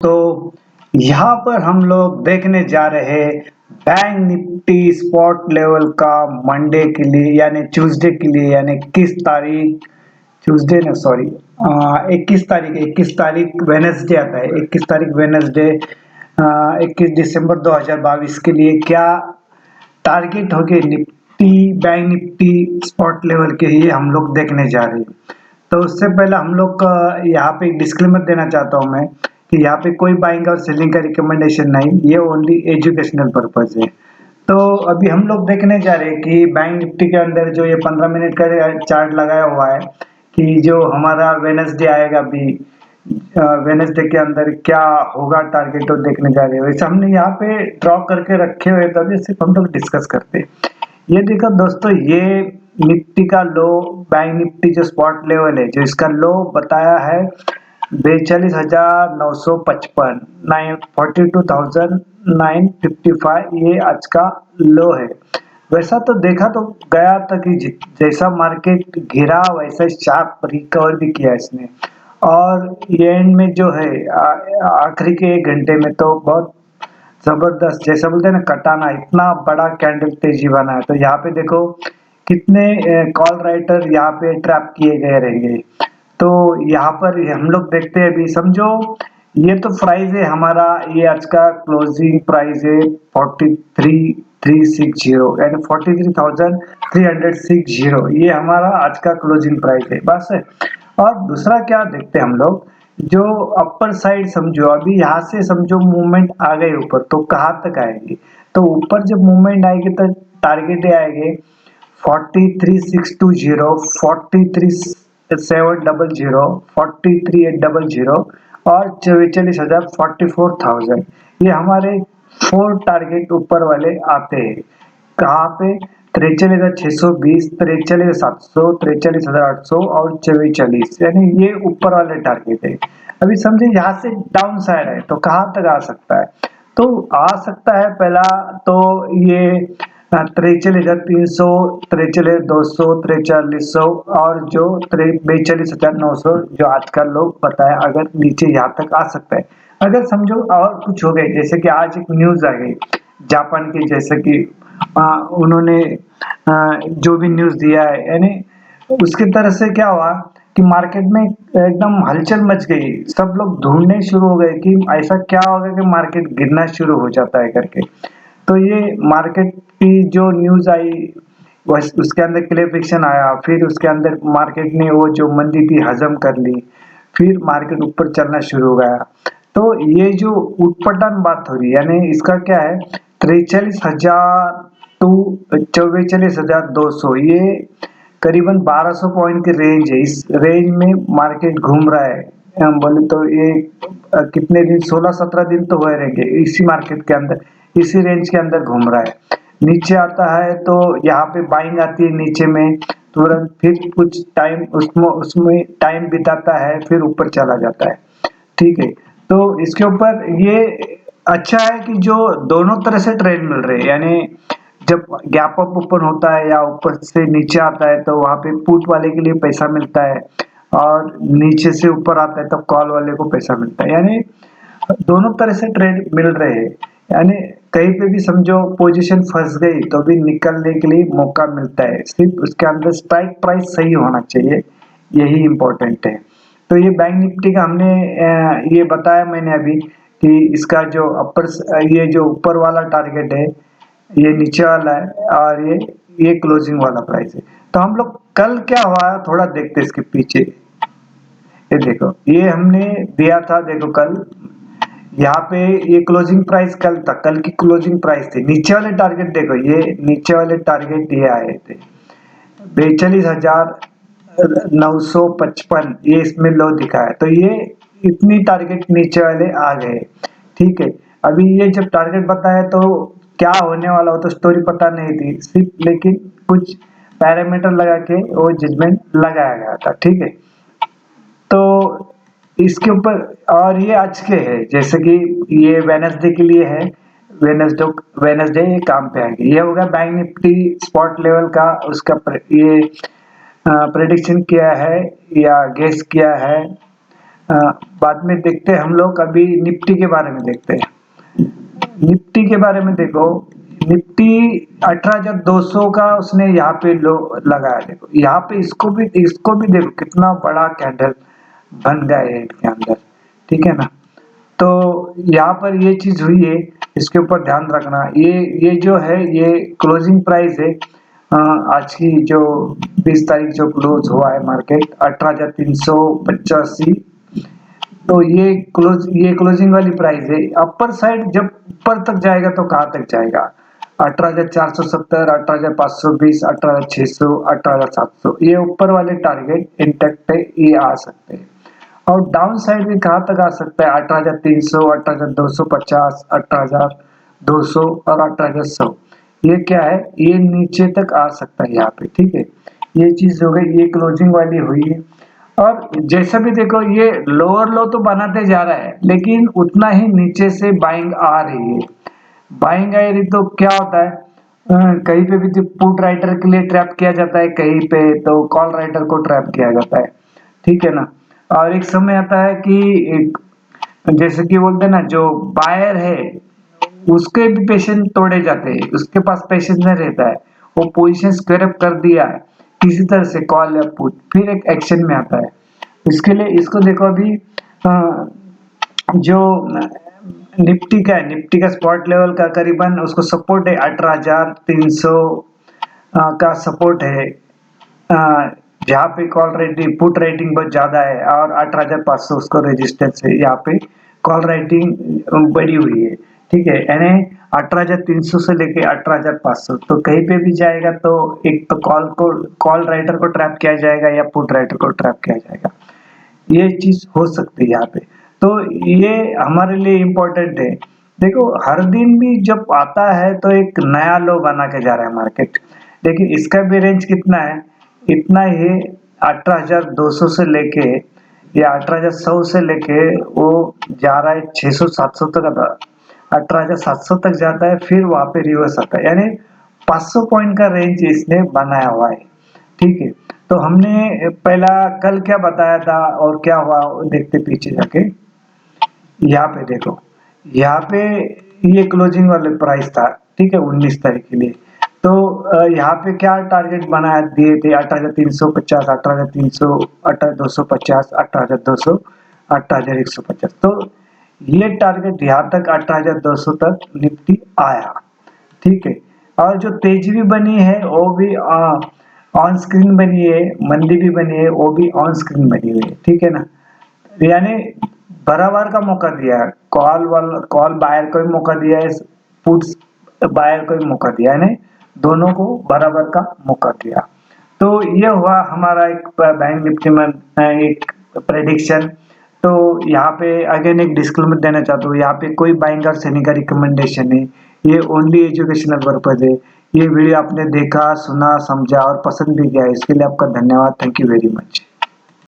तो यहाँ पर हम लोग देखने जा रहे हैं बैंक निफ्टी स्पॉट लेवल का मंडे के लिए यानी ट्यूसडे के लिए यानी किस तारीख ट्यूसडे ना सॉरी 21 तारीख वेनेसडे आता है 21 तारीख वेनेसडे 21 दिसंबर 2022 के लिए क्या टारगेट होके Nifty bank Nifty spot level के लिए हम लोग देखने जा रहे हैं। तो उससे पहले हम लोग का यहाँ पे एक डिस्क्लेमर देना चाहता हूँ मैं कि यहाँ पे कोई बाइंग और सेलिंग का रिकमेंडेशन नहीं, ये ओनली एजुकेशनल पर्पज है। तो अभी हम लोग देखने जा रहे हैं कि बैंक निफ्टी के अंदर जो ये 15 मिनट का चार्ट लगाया हुआ है कि जो हमारा वेनसडे आएगा अभी वेनसडे के अंदर क्या होगा टारगेट तो देखने जा रहे हैं। वैसे हमने यहाँ पे ड्रॉ करके रखे हुए तो अभी सिर्फ हम लोग डिस्कस करते हैं। ये देखो दोस्तों, ये निफ्टी का लो, बैंक निफ्टी जो स्पॉट लेवल है जो इसका लो बताया है 42,955 42,955, ये आज का लो है। वैसा तो देखा तो गया था कि जैसा मार्केट गिरा वैसा शार्प रिकवर भी किया इसने, और ये एंड में जो है आखिरी के 1 घंटे में तो बहुत जबरदस्त, जैसा बोलते हैं ना कटाना, इतना बड़ा कैंडल तेजी बना है। तो यहाँ पे देखो कितने कॉल राइटर यहाँ पे ट्रैप किए गए रहेंगे। तो यहाँ पर हम लोग देखते हैं अभी, समझो ये तो प्राइस है हमारा, ये आज का क्लोजिंग प्राइस है 43,360 यानी 43,360, ये हमारा आज का क्लोजिंग प्राइस है बस है। और दूसरा क्या देखते हैं हम लोग, जो अपर साइड समझो अभी यहाँ से समझो मूवमेंट आ गई ऊपर, तो कहाँ तक आएगी, तो ऊपर जब मूवमेंट आएगी तो टारगेट आएंगे 43,620, 43,700, 43,800 और 44,000, 44,000, ये हमारे 4 टारगेट ऊपर वाले आते हैं। कहाँ पे 43,620, 43,700, 43,800 और 44, यानी ये ऊपर वाले टारगेट है। अभी समझे यहाँ से डाउन साइड है तो कहाँ तक आ सकता है, तो आ सकता है पहला तो ये 43,300, 43,200, 43,400 और जो 42,900 जो आजकल लोग बताया, अगर नीचे यहाँ तक आ सकता है। अगर समझो और कुछ हो गए, जैसे कि आज एक न्यूज आ गई जापान की, जैसे कि उन्होंने जो भी न्यूज दिया है यानी उसकी तरह से क्या हुआ कि मार्केट में एकदम हलचल मच गई, सब लोग ढूंढने शुरू हो गए कि ऐसा क्या होगा कि मार्केट गिरना शुरू हो जाता है करके। तो ये मार्केट की जो न्यूज आई उसके अंदर क्लेरिफिकेशन आया, फिर उसके अंदर मार्केट ने वो जो मंदी थी हजम कर ली, फिर मार्केट ऊपर चलना शुरू हो गया। तो ये जो उटपटांग बात हो रही है यानी इसका क्या है 43,000 टू 44,200, ये करीबन 1200 पॉइंट की रेंज है। इस रेंज में मार्केट घूम रहा है, हम बोले तो ये कितने दिन 16-17 दिन तो हुए रहेंगे इसी मार्केट के अंदर, इसी रेंज के अंदर घूम रहा है। नीचे आता है तो यहाँ पे बाइंग आती है नीचे में तुरंत, फिर कुछ टाइम उसमें उसमें टाइम बिताता है, फिर ऊपर चला जाता है। ठीक है, तो इसके ऊपर ये अच्छा है कि जो दोनों तरह से ट्रेड मिल रहे हैं, यानी जब गैप अप ओपन होता है या ऊपर से नीचे आता है तो वहां पे पुट वाले के लिए पैसा मिलता है, और नीचे से ऊपर आता है तब कॉल वाले को पैसा मिलता है, यानी दोनों तरह से ट्रेड मिल रहे हैं। यानी कहीं पे भी समझो पोजीशन फंस गई तो भी निकलने के लिए मौका मिलता है, सिर्फ उसके अंदर स्ट्राइक प्राइस सही होना चाहिए, यही इम्पोर्टेंट है। तो ये बैंक निफ्टी का हमने ये बताया मैंने अभी कि इसका जो अपर, ये जो ऊपर वाला टारगेट है ये नीचे वाला है, और ये क्लोजिंग वाला प्राइस है। तो हम लोग कल क्या हुआ थोड़ा देखते हैं इसके पीछे। ये देखो ये हमने दिया था, देखो कल यहाँ पे ये क्लोजिंग प्राइस कल था, कल की क्लोजिंग प्राइस थी, नीचे वाले टारगेट देखो, ये नीचे वाले टारगेट ये आए थे 42,955, ये इसमें लो दिखा है, तो ये इतनी टारगेट नीचे वाले आ गए। ठीक है, अभी ये जब टारगेट बताया तो क्या होने वाला हो तो स्टोरी पता नहीं थी, सिर्फ लेकिन कुछ पैरामीटर लगा के वो जजमेंट लगाया गया था। ठीक है, तो इसके ऊपर, और ये आज के है, जैसे कि ये वेनसडे के लिए है, वेनसडे वेनसडे ये काम पे आएंगे। ये होगा बैंक निफ्टी स्पॉट लेवल का, उसका ये प्रेडिक्शन किया है या गेस किया है बाद में देखते हैं हम लोग, अभी निफ्टी के बारे में देखते हैं। निफ्टी के बारे में देखो, निफ्टी 18,200 का उसने यहाँ पे लो लगाया। देखो यहाँ पे इसको भी देखो कितना बड़ा कैंडल बन गया है इसके अंदर, ठीक है ना। तो यहाँ पर ये चीज हुई है, इसके ऊपर ध्यान रखना। ये जो है ये क्लोजिंग प्राइस है आज की जो 20 तारीख जो क्लोज हुआ है मार्केट 18,385। तो ये क्लोजिंग वाली प्राइस है। अपर साइड जब ऊपर तक जाएगा तो कहाँ तक जाएगा? 18,470, 18,520, 18,600, 18,700, ये ऊपर वाले टारगेट इंटैक्ट है, ये आ सकते हैं। और डाउन साइड भी कहाँ तक आ सकता है? 18,300, 18,250, 18,200 और 18,100। ये क्या है? ये नीचे तक आ सकता है यहाँ पे, ठीक है। ये चीज हो गई, ये क्लोजिंग वाली हुई है। और जैसा भी देखो ये लोअर लो तो बनाते जा रहा है, लेकिन उतना ही नीचे से बाइंग आ रही है। बाइंग आ रही तो क्या होता है, कहीं पे भी तो पुट राइटर के लिए ट्रैप किया जाता है, कहीं पे तो कॉल राइटर को ट्रैप किया जाता है, ठीक है ना। और एक समय आता है कि जैसे कि बोलते हैं ना, जो बायर है उसके भी पेशेंस तोड़े जाते हैं, उसके पास पेशेंस नहीं रहता है, वो पोजीशन स्क्वेयर अप कर दिया है किसी तरह से कॉल या पुट, फिर एक एक्शन में आता है। इसके लिए इसको देखो अभी जो निफ्टी का स्पॉट लेवल का करीबन उसको सपोर्ट है 18,300 का सपोर्ट है, जहाँ पे कॉल रेटिंग पुट रेटिंग बहुत ज्यादा है, और 18,500 उसको रेजिस्टेंस है। यहाँ पे कॉल रेटिंग बढ़ी हुई है, ठीक है। यानी 18,300 से लेके 18,500, तो कहीं पे भी जाएगा तो एक तो कॉल राइटर को ट्रैप किया जाएगा या पुट राइटर को ट्रैप किया जाएगा। ये चीज हो सकती है यहाँ पे, तो ये हमारे लिए इम्पोर्टेंट है। देखो हर दिन भी जब आता है तो एक नया लो बना के जा रहा है मार्केट, लेकिन इसका भी रेंज कितना है? इतना ही 18,200 से लेके या 18,100 से लेके वो जा रहा है 600-700 तक आता, 18,700 तक जाता है, फिर वहां पे रिवर्स आता है। यानी 500 पॉइंट का रेंज इसने बनाया हुआ है, ठीक है। तो हमने पहला कल क्या बताया था और क्या हुआ देखते पीछे जाके। यहाँ पे देखो, यहाँ पे ये क्लोजिंग वाले प्राइस था, ठीक है, 19 तारीख के लिए। तो यहाँ पे क्या टारगेट बनाया दिए थे? 18,350, 18,300, 18,250, 18,200, 18,150। तो ये टारगेट यहाँ तक 18,200 तक निफ्टी आया, ठीक है। और जो तेजी भी बनी है वो भी ऑन स्क्रीन बनी है, मंदी भी बनी है वो भी ऑन स्क्रीन बनी हुई है, ठीक है ना। यानी बराबर का मौका दिया है, कॉल बायर को भी मौका दिया है, पुट्स बायर को भी मौका दिया है, यानी दोनों को बराबर का मौका दिया। तो ये हुआ हमारा एक बैंक निफ्टी में एक प्रेडिक्शन। तो यहाँ पे अगेन एक डिस्क्लेमर देना चाहता हूँ, यहाँ पे कोई बाइंग और सेलिंग का रिकमेंडेशन है, ये ओनली एजुकेशनल पर्पज है। ये वीडियो आपने देखा, सुना, समझा और पसंद भी किया, इसके लिए आपका धन्यवाद। Thank you very much.